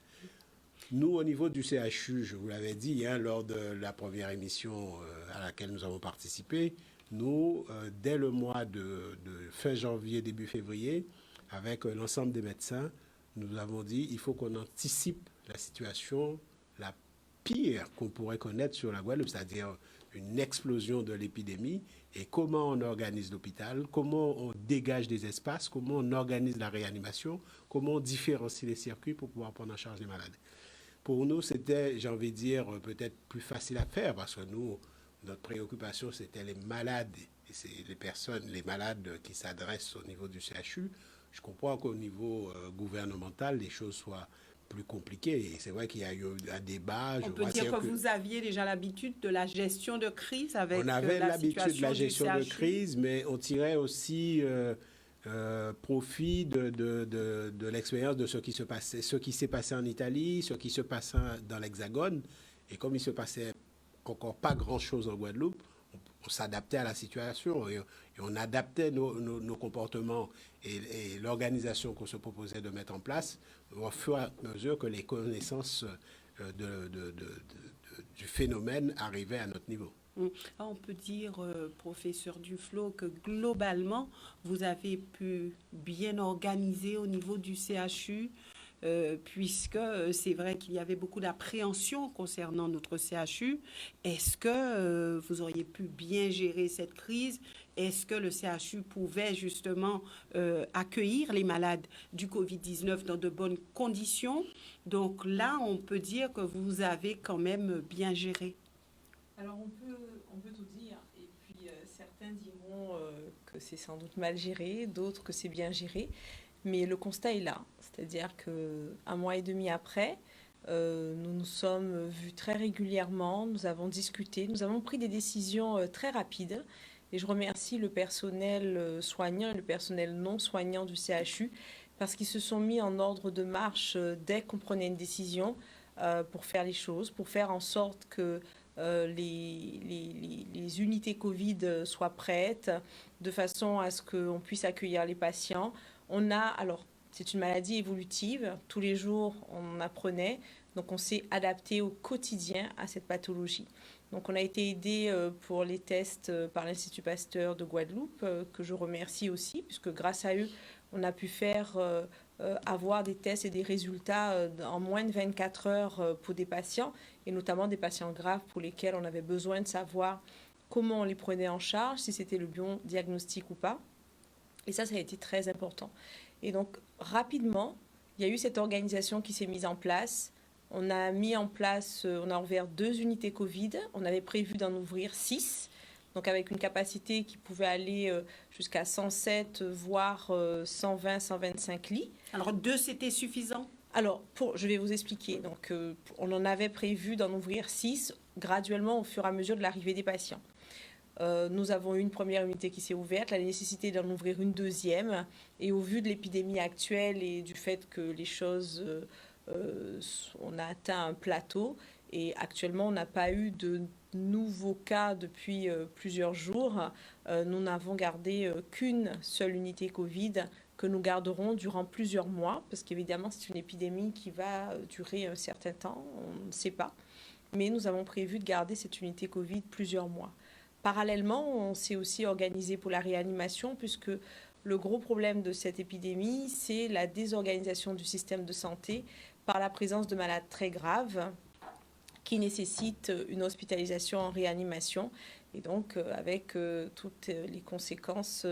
Speaker 2: Nous, au niveau du CHU, je vous l'avais dit lors de la première émission à laquelle nous avons participé, nous, dès le mois de fin janvier, début février, avec l'ensemble des médecins, nous avons dit il faut qu'on anticipe la situation la pire qu'on pourrait connaître sur la Guadeloupe, c'est-à-dire une explosion de l'épidémie, et comment on organise l'hôpital, comment on dégage des espaces, comment on organise la réanimation, comment on différencie les circuits pour pouvoir prendre en charge les malades. Pour nous, c'était, j'ai envie de dire, peut-être plus facile à faire, parce que nous, notre préoccupation, c'était les malades, et c'est les malades qui s'adressent au niveau du CHU. Je comprends qu'au niveau gouvernemental, les choses soient plus compliquées. Et c'est vrai qu'il y a eu un débat.
Speaker 1: On peut dire que vous aviez déjà l'habitude de la gestion de crise avec
Speaker 2: la situation. On avait l'habitude de la gestion de
Speaker 1: CHU.
Speaker 2: crise, mais on tirait aussi profit de l'expérience de ce qui s'est passé en Italie, ce qui se passait dans l'Hexagone. Et comme il se passait encore pas grand-chose en Guadeloupe, on s'adaptait à la situation et on adaptait nos comportements et l'organisation qu'on se proposait de mettre en place au fur et à mesure que les connaissances du phénomène arrivaient à notre niveau.
Speaker 1: On peut dire, professeur Duflo, que globalement, vous avez pu bien organiser au niveau du CHU, puisque c'est vrai qu'il y avait beaucoup d'appréhension concernant notre CHU. Est-ce que vous auriez pu bien gérer cette crise? Est-ce que le CHU pouvait justement accueillir les malades du Covid-19 dans de bonnes conditions? Donc là, on peut dire que vous avez quand même bien géré.
Speaker 4: Alors on peut tout dire, et puis certains diront que c'est sans doute mal géré, d'autres que c'est bien géré, mais le constat est là, c'est-à-dire qu'un mois et demi après, nous nous sommes vus très régulièrement, nous avons discuté, nous avons pris des décisions très rapides, et je remercie le personnel soignant et le personnel non soignant du CHU, parce qu'ils se sont mis en ordre de marche dès qu'on prenait une décision pour faire les choses, pour faire en sorte que les unités Covid soient prêtes de façon à ce qu'on puisse accueillir les patients. Alors, c'est une maladie évolutive. Tous les jours, on apprenait. Donc, on s'est adapté au quotidien à cette pathologie. Donc, on a été aidé pour les tests par l'Institut Pasteur de Guadeloupe, que je remercie aussi, puisque grâce à eux, on a pu faire avoir des tests et des résultats en moins de 24 heures pour des patients, et notamment des patients graves pour lesquels on avait besoin de savoir comment on les prenait en charge, si c'était le bon diagnostic ou pas. Et ça a été très important. Et donc, rapidement, il y a eu cette organisation qui s'est mise en place. On a mis en place, on a ouvert 2 unités Covid. On avait prévu d'en ouvrir 6. Donc, avec une capacité qui pouvait aller jusqu'à 107, voire 120, 125 lits.
Speaker 1: Alors, 2, c'était suffisant?
Speaker 4: Alors, je vais vous expliquer. Donc, on en avait prévu d'en ouvrir 6 graduellement au fur et à mesure de l'arrivée des patients. Nous avons eu une première unité qui s'est ouverte, la nécessité d'en ouvrir une deuxième. Et au vu de l'épidémie actuelle et du fait que les choses, on a atteint un plateau, et actuellement, on n'a pas eu de nouveaux cas depuis plusieurs jours. Nous n'avons gardé qu'une seule unité Covid que nous garderons durant plusieurs mois, parce qu'évidemment, c'est une épidémie qui va durer un certain temps, on ne sait pas. Mais nous avons prévu de garder cette unité Covid plusieurs mois. Parallèlement, on s'est aussi organisé pour la réanimation, puisque le gros problème de cette épidémie, c'est la désorganisation du système de santé par la présence de malades très graves qui nécessitent une hospitalisation en réanimation, et donc avec toutes les conséquences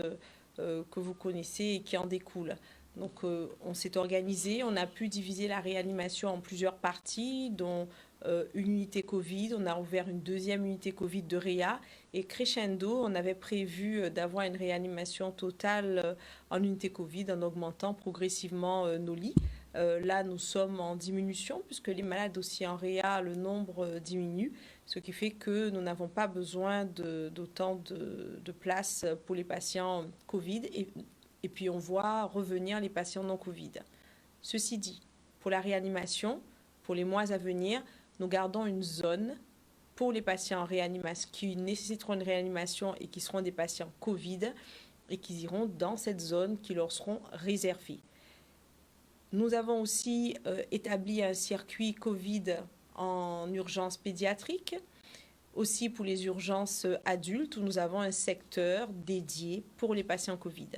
Speaker 4: que vous connaissez et qui en découlent. Donc on s'est organisé, on a pu diviser la réanimation en plusieurs parties, dont une unité Covid, on a ouvert une deuxième unité Covid de réa, et crescendo, on avait prévu d'avoir une réanimation totale en unité Covid en augmentant progressivement nos lits. Là, nous sommes en diminution, puisque les malades aussi en réa, le nombre diminue, ce qui fait que nous n'avons pas besoin d'autant de places pour les patients Covid, et puis on voit revenir les patients non Covid. Ceci dit, pour la réanimation, pour les mois à venir, nous gardons une zone pour les patients en réanimation qui nécessiteront une réanimation et qui seront des patients Covid, et qui iront dans cette zone qui leur seront réservées. Nous avons aussi établi un circuit Covid en urgence pédiatrique, aussi pour les urgences adultes, où nous avons un secteur dédié pour les patients Covid.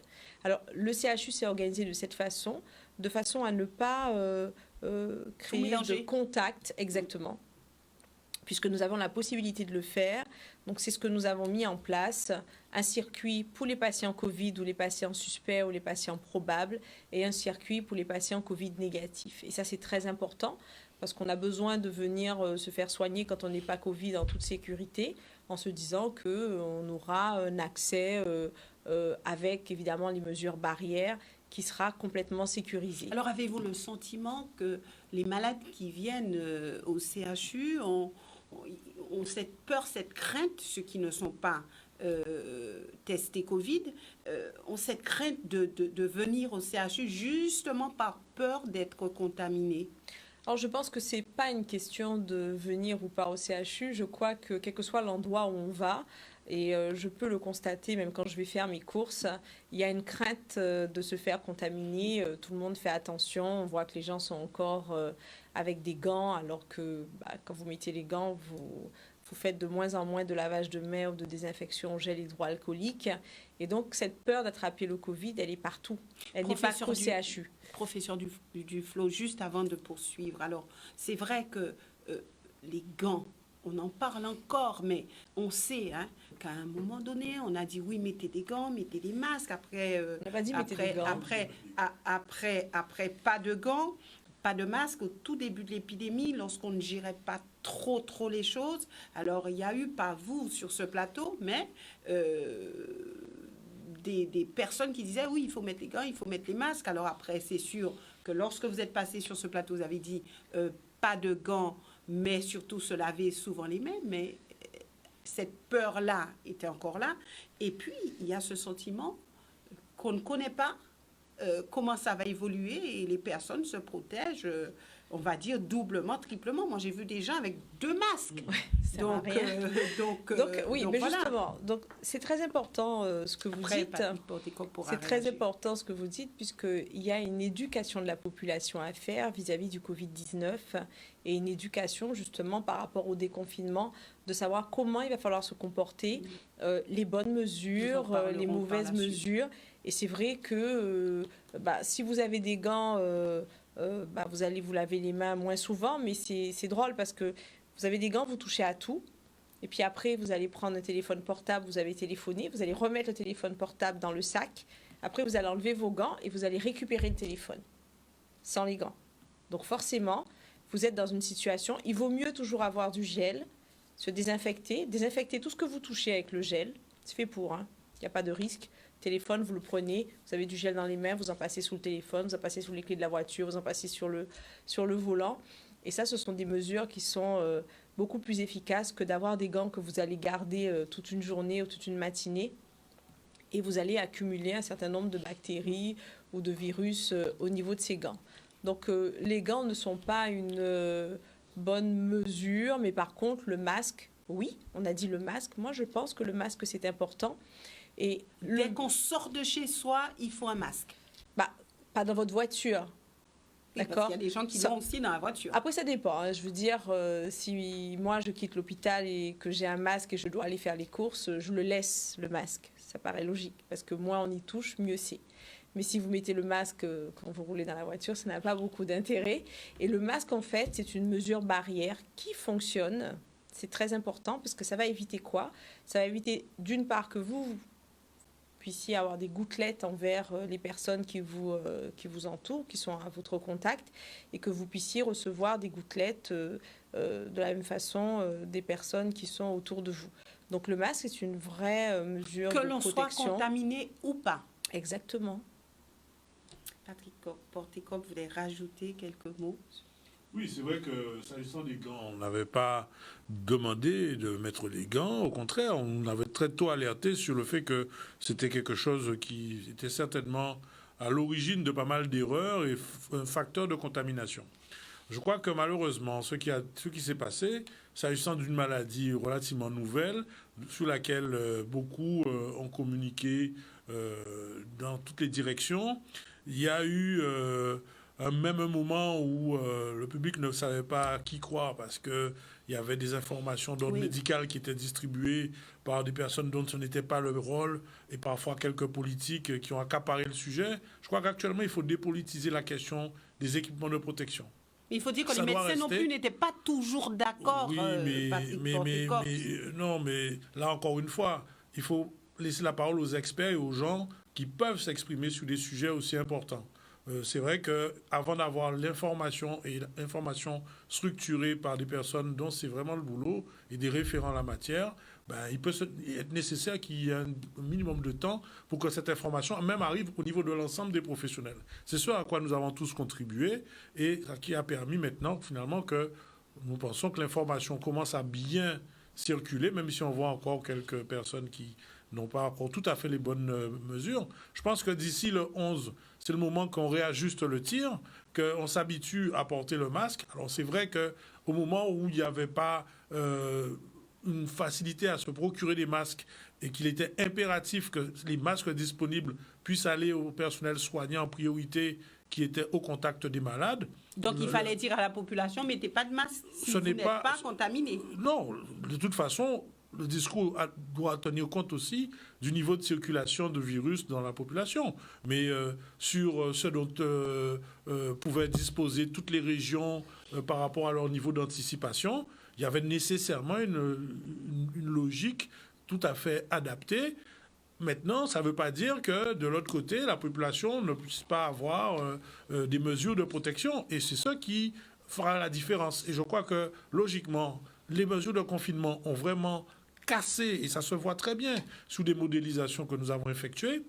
Speaker 4: Alors, le CHU s'est organisé de cette façon, de façon à ne pas créer de contact, exactement, puisque nous avons la possibilité de le faire. Donc, c'est ce que nous avons mis en place, un circuit pour les patients Covid ou les patients suspects ou les patients probables et un circuit pour les patients Covid négatifs. Et ça, c'est très important parce qu'on a besoin de venir se faire soigner quand on n'est pas Covid en toute sécurité, en se disant qu'on aura un accès avec évidemment les mesures barrières qui sera complètement sécurisé.
Speaker 1: Alors, avez-vous le sentiment que les malades qui viennent au CHU ont cette peur, cette crainte, ceux qui ne sont pas testés Covid, ont cette crainte de venir au CHU justement par peur d'être contaminés?
Speaker 4: Alors, je pense que ce n'est pas une question de venir ou pas au CHU. Je crois que quel que soit l'endroit où on va, et je peux le constater même quand je vais faire mes courses, il y a une crainte de se faire contaminer. Tout le monde fait attention. On voit que les gens sont encore avec des gants, alors que quand vous mettez les gants, vous faites de moins en moins de lavage de mains ou de désinfection au gel hydroalcoolique. Et donc, cette peur d'attraper le Covid, elle est partout. Elle n'est pas qu'au CHU.
Speaker 1: Professeur Duflo, juste avant de poursuivre, alors c'est vrai que les gants, on en parle encore, mais on sait qu'à un moment donné, on a dit oui, mettez des gants, mettez des masques. Après,
Speaker 4: on n'a pas dit mettez des gants.
Speaker 1: Après, pas de gants, pas de masques. Au tout début de l'épidémie, lorsqu'on ne gérait pas trop les choses, alors il y a eu, pas vous sur ce plateau, mais des personnes qui disaient oui, il faut mettre les gants, il faut mettre les masques. Alors après, c'est sûr que lorsque vous êtes passé sur ce plateau, vous avez dit pas de gants, mais surtout se laver souvent les mains. Mais cette peur-là était encore là. Et puis, il y a ce sentiment qu'on ne connaît pas comment ça va évoluer et les personnes se protègent, on va dire, doublement, triplement. Moi, j'ai vu des gens avec 2 masques.
Speaker 4: Ouais, donc, oui, mais voilà. Justement, donc c'est très important ce que vous dites. C'est très important ce que vous dites, puisqu'il y a une éducation de la population à faire vis-à-vis du Covid-19 et une éducation justement par rapport au déconfinement, de savoir comment il va falloir se comporter, les bonnes mesures, les mauvaises mesures. Et c'est vrai que si vous avez des gants, vous allez vous laver les mains moins souvent, mais c'est drôle parce que vous avez des gants, vous touchez à tout. Et puis après, vous allez prendre un téléphone portable, vous avez téléphoné, vous allez remettre le téléphone portable dans le sac. Après, vous allez enlever vos gants et vous allez récupérer le téléphone sans les gants. Donc forcément, vous êtes dans une situation, il vaut mieux toujours avoir du gel, se désinfecter tout ce que vous touchez avec le gel. C'est fait pour, il n'y a pas de risque. Téléphone, vous le prenez, vous avez du gel dans les mains, vous en passez sous le téléphone, vous en passez sous les clés de la voiture, vous en passez sur le volant. Et ça, ce sont des mesures qui sont beaucoup plus efficaces que d'avoir des gants que vous allez garder toute une journée ou toute une matinée. Et vous allez accumuler un certain nombre de bactéries ou de virus au niveau de ces gants. Donc, les gants ne sont pas une bonne mesure, mais par contre, le masque, oui, on a dit le masque. Moi, je pense que le masque, c'est important. Et
Speaker 1: dès qu'on sort de chez soi, il faut un masque.
Speaker 4: Pas dans votre voiture.
Speaker 1: Oui, d'accord. Parce qu'il y a des gens qui l'ont aussi dans la voiture.
Speaker 4: Après, ça dépend. Je veux dire, si moi, je quitte l'hôpital et que j'ai un masque et je dois aller faire les courses, je le laisse, le masque. Ça paraît logique. Parce que moins on y touche, mieux c'est. Mais si vous mettez le masque quand vous roulez dans la voiture, ça n'a pas beaucoup d'intérêt. Et le masque, en fait, c'est une mesure barrière qui fonctionne. C'est très important parce que ça va éviter quoi? Ça va éviter, d'une part, que vous puissiez avoir des gouttelettes envers les personnes qui vous entourent, qui sont à votre contact, et que vous puissiez recevoir des gouttelettes de la même façon des personnes qui sont autour de vous. Donc le masque est une vraie mesure de protection.
Speaker 1: Que l'on soit contaminé ou pas.
Speaker 4: Exactement.
Speaker 1: Patrick Porté-Cope voulait rajouter quelques mots.
Speaker 6: Oui, c'est vrai que s'agissant des gants, on n'avait pas demandé de mettre les gants. Au contraire, on avait très tôt alerté sur le fait que c'était quelque chose qui était certainement à l'origine de pas mal d'erreurs et un facteur de contamination. Je crois que malheureusement, ce qui s'est passé, s'agissant d'une maladie relativement nouvelle, sur laquelle beaucoup ont communiqué dans toutes les directions, il y a eu même un moment où le public ne savait pas qui croire parce qu'il y avait des informations d'ordre médical qui étaient distribuées par des personnes dont ce n'était pas le rôle et parfois quelques politiques qui ont accaparé le sujet. Je crois qu'actuellement, il faut dépolitiser la question des équipements de protection.
Speaker 1: Il faut dire que
Speaker 6: Ça
Speaker 1: les
Speaker 6: doit
Speaker 1: médecins non
Speaker 6: rester.
Speaker 1: plus n'étaient pas toujours d'accord.
Speaker 6: Oui, non, mais là encore une fois, il faut laisser la parole aux experts et aux gens qui peuvent s'exprimer sur des sujets aussi importants. C'est vrai qu'avant d'avoir l'information et l'information structurée par des personnes dont c'est vraiment le boulot et des référents en la matière, il peut être nécessaire qu'il y ait un minimum de temps pour que cette information même arrive au niveau de l'ensemble des professionnels. C'est ce à quoi nous avons tous contribué et qui a permis maintenant finalement que nous pensons que l'information commence à bien circuler, même si on voit encore quelques personnes qui n'ont pas encore tout à fait les bonnes mesures. Je pense que d'ici le 11, c'est le moment qu'on réajuste le tir, qu'on s'habitue à porter le masque. Alors c'est vrai qu'au moment où il n'y avait pas une facilité à se procurer des masques et qu'il était impératif que les masques disponibles puissent aller au personnel soignant en priorité qui était au contact des malades.
Speaker 1: Donc il fallait dire à la population, mettez pas de masque si vous n'êtes pas contaminé.
Speaker 6: Non, de toute façon, le discours doit tenir compte aussi du niveau de circulation de virus dans la population. Mais sur ce dont pouvaient disposer toutes les régions par rapport à leur niveau d'anticipation, il y avait nécessairement une logique tout à fait adaptée. Maintenant, ça ne veut pas dire que de l'autre côté, la population ne puisse pas avoir des mesures de protection. Et c'est ça qui fera la différence. Et je crois que, logiquement, les mesures de confinement ont vraiment cassé, et ça se voit très bien sous des modélisations que nous avons effectuées.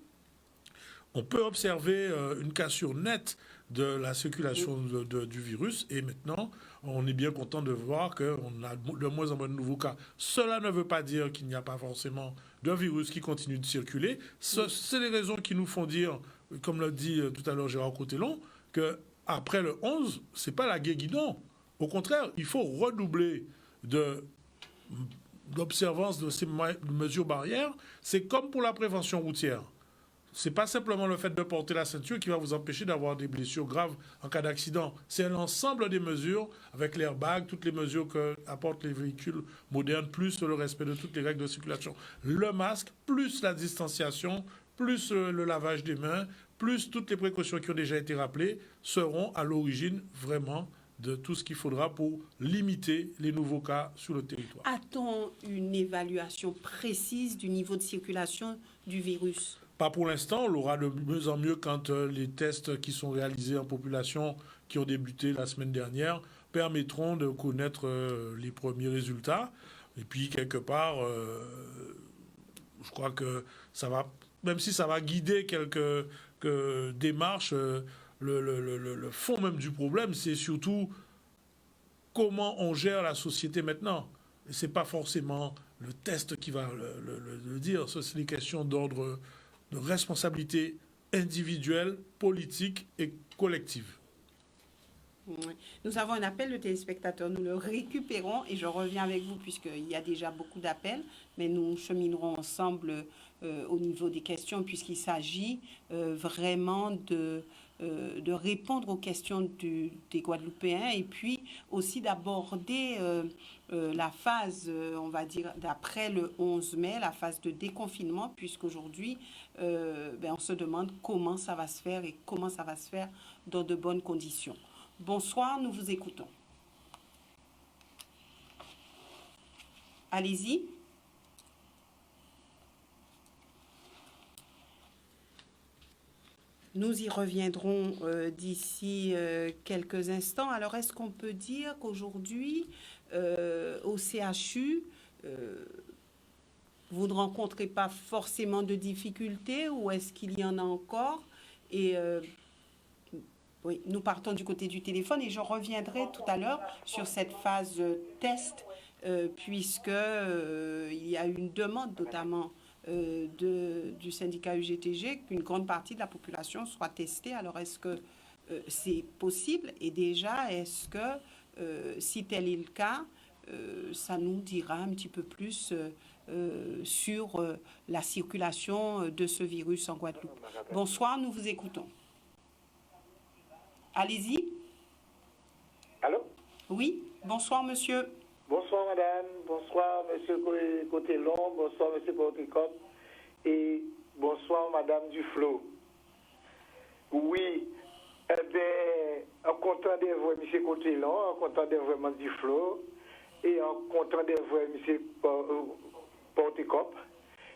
Speaker 6: On peut observer une cassure nette de la circulation du virus. Et maintenant, on est bien content de voir qu'on a de moins en moins de nouveaux cas. Cela ne veut pas dire qu'il n'y a pas forcément d'un virus qui continue de circuler. C'est les raisons qui nous font dire, comme l'a dit tout à l'heure Gérard Cotellon, qu'après le 11, ce n'est pas la guéguidon. Au contraire, il faut redoubler d'observance de ces mesures barrières. C'est comme pour la prévention routière. Ce n'est pas simplement le fait de porter la ceinture qui va vous empêcher d'avoir des blessures graves en cas d'accident. C'est l'ensemble des mesures, avec l'airbag, toutes les mesures qu'apportent les véhicules modernes, plus le respect de toutes les règles de circulation. Le masque, plus la distanciation, plus le lavage des mains, plus toutes les précautions qui ont déjà été rappelées, seront à l'origine vraiment de tout ce qu'il faudra pour limiter les nouveaux cas sur le territoire.
Speaker 1: A-t-on une évaluation précise du niveau de circulation du virus ?
Speaker 6: Pas pour l'instant, on l'aura de mieux en mieux quand les tests qui sont réalisés en population, qui ont débuté la semaine dernière, permettront de connaître les premiers résultats. Et puis, quelque part, je crois que ça va, même si ça va guider quelques démarches, le fond même du problème, c'est surtout comment on gère la société maintenant. Et ce n'est pas forcément le test qui va le dire, ça c'est des questions d'ordre de responsabilité individuelle, politique et collective.
Speaker 1: Oui. Nous avons un appel de téléspectateurs, nous le récupérons et je reviens avec vous puisqu'il y a déjà beaucoup d'appels, mais nous cheminerons ensemble au niveau des questions puisqu'il s'agit vraiment de répondre aux questions des Guadeloupéens et puis aussi d'aborder la phase, on va dire, d'après le 11 mai, la phase de déconfinement, puisqu'aujourd'hui, on se demande comment ça va se faire et comment ça va se faire dans de bonnes conditions. Bonsoir, nous vous écoutons. Allez-y. Nous y reviendrons d'ici quelques instants. Alors, est-ce qu'on peut dire qu'aujourd'hui, au CHU, vous ne rencontrez pas forcément de difficultés ou est-ce qu'il y en a encore? Et oui, nous partons du côté du téléphone et je reviendrai tout à l'heure sur cette phase test puisque il y a une demande notamment du syndicat UGTG qu'une grande partie de la population soit testée. Alors, est-ce que c'est possible? Et déjà, est-ce que, si tel est le cas, ça nous dira un petit peu plus sur la circulation de ce virus en Guadeloupe? Bonsoir, nous vous écoutons. Allez-y.
Speaker 3: Allô?
Speaker 1: Oui, bonsoir, monsieur.
Speaker 3: Bonsoir, madame. Bonsoir, monsieur Cotellon. Bonsoir, monsieur Porticop. Et bonsoir, madame Duflo. Oui,
Speaker 7: Eh bien, en comptant des voix, M. Cotelon, en comptant des voix Mandiflo, et en comptant des voix M. Porticop.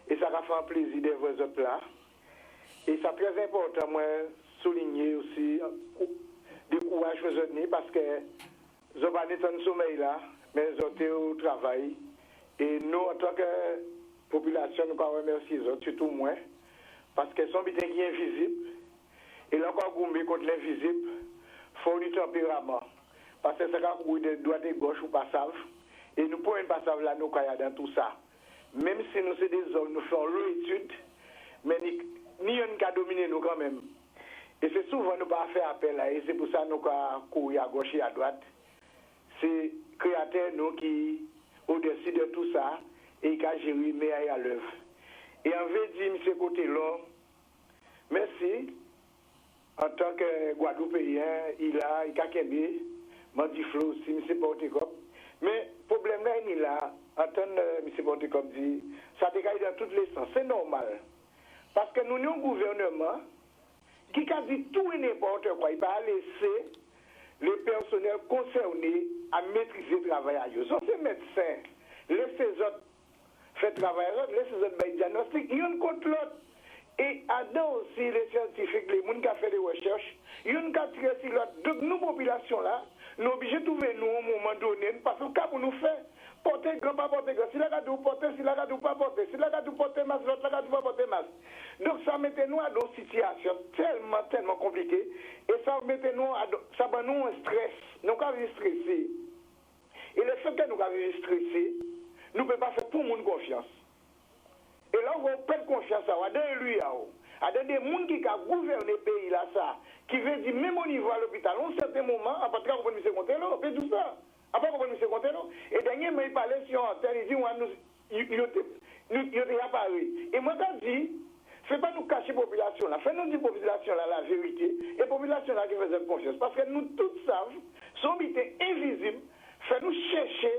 Speaker 7: Et ça va faire plaisir de voir autres là. Et c'est très important, moi, souligner aussi du courage aux autres, parce que je n'ai pas de sommeil là, mais ils ont au travail. Et nous, en tant que population, nous pouvons remercier les autres, surtout moi, parce que son bitin qui est invisible. Et là, quand on contre l'invisible, il faut du tempérament. Parce que c'est quand on de droite et gauche ou pas savent. Et nous pouvons pas savoir là, nous, dans tout ça. Même si nous sommes des hommes, nous faisons l'étude, mais ni on n'a dominé nous quand même. Et c'est souvent nous pas faire appel là, et c'est pour ça que nous courir à gauche et à droite. C'est créateur nous qui, au-dessus de tout ça, et qui a géré mais à l'œuvre. Et on veut dire, M. Cotelon, merci. En tant que Guadeloupéen, il a Kembe, Mandiflo aussi, M. Porticop. Mais le problème là, il est là. Entendre M. Porticop dit, ça décaille dans tous les sens. C'est normal. Parce que nous avons un gouvernement qui a dit tout et n'importe quoi. Il va laisser les personnels concernés à maîtriser le travail à eux. Donc, ces médecins, laissez les autres faire travail à eux, laissez les autres faire diagnostic, ils ont contre l'autre. Et adore aussi les scientifiques, les gens qui ont fait des recherches, ils ont tiré sur l'autre. Donc, nous, population là, nous sommes obligés de trouver nous à un moment donné, parce que quand nous fait, porter grand, pas porter grand, si la gade ou porter, si la gade ou pas porter, si la gade ou porter masse, l'autre la gade ou pas porter masse. Donc, ça mettait nous à une situation tellement compliquée, et ça mettait nous à ça va nous un stress, nous avons stressé. Et le fait que nous avons stressé, nous ne pouvons pas faire tout le monde confiance. Et là, on perd confiance à lui, à des gens qui ont gouverné le pays là, ça, qui veut dire, même au niveau à l'hôpital, à un certain moment, à partir de M. Cotelon, on fait tout ça. Après, on M. Cotelon. Et dernièrement, il parlait sur antenne, il dit, il a apparu. Et moi, je dis, ce n'est pas nous cacher la population là, fais-nous dire population là la vérité, et la population là qui faisait confiance. Parce que nous tous savons, son but invisible, fait-nous chercher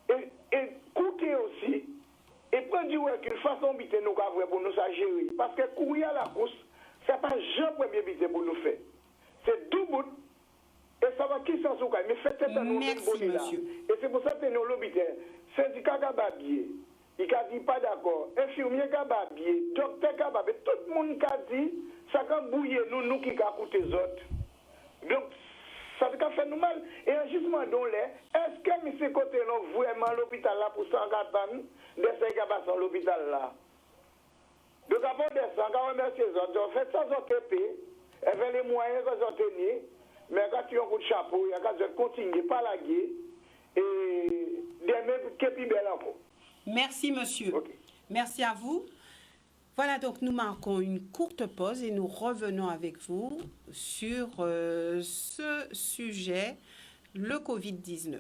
Speaker 7: et coûter aussi. Et prendre du recul, façon bité nous pour nous gérer. Parce que courir à la course, ce n'est pas le premier bité pour nous faire. C'est tout bout. Et ça va qui s'en soucie. Mais faites ça dans nos bonnes là. Et c'est pour ça que nous l'obité. Syndicat Gababier, il a dit pas d'accord. Infirmier Gababier, docteur Gababier, tout le monde a dit, ça va bouiller nous qui a coûté les autres. Donc, ça va faire nous mal. Et un jugement dans l'air, est-ce que M. Cotelon vraiment l'hôpital là pour 104 ans de 5 ans dans l'hôpital là? Donc, avant de ça, on remercie les autres. En fait, ça, ils ont payé. Avec les moyens qu'ils ont tenus. Mais quand tu as un coup de chapeau, il y a qu'à continuer par la guerre. Et demain, qu'est-ce qui est bel encore.
Speaker 1: Merci, monsieur.
Speaker 7: Okay.
Speaker 1: Merci à vous. Voilà, donc nous marquons une courte pause et nous revenons avec vous sur ce sujet, le Covid-19.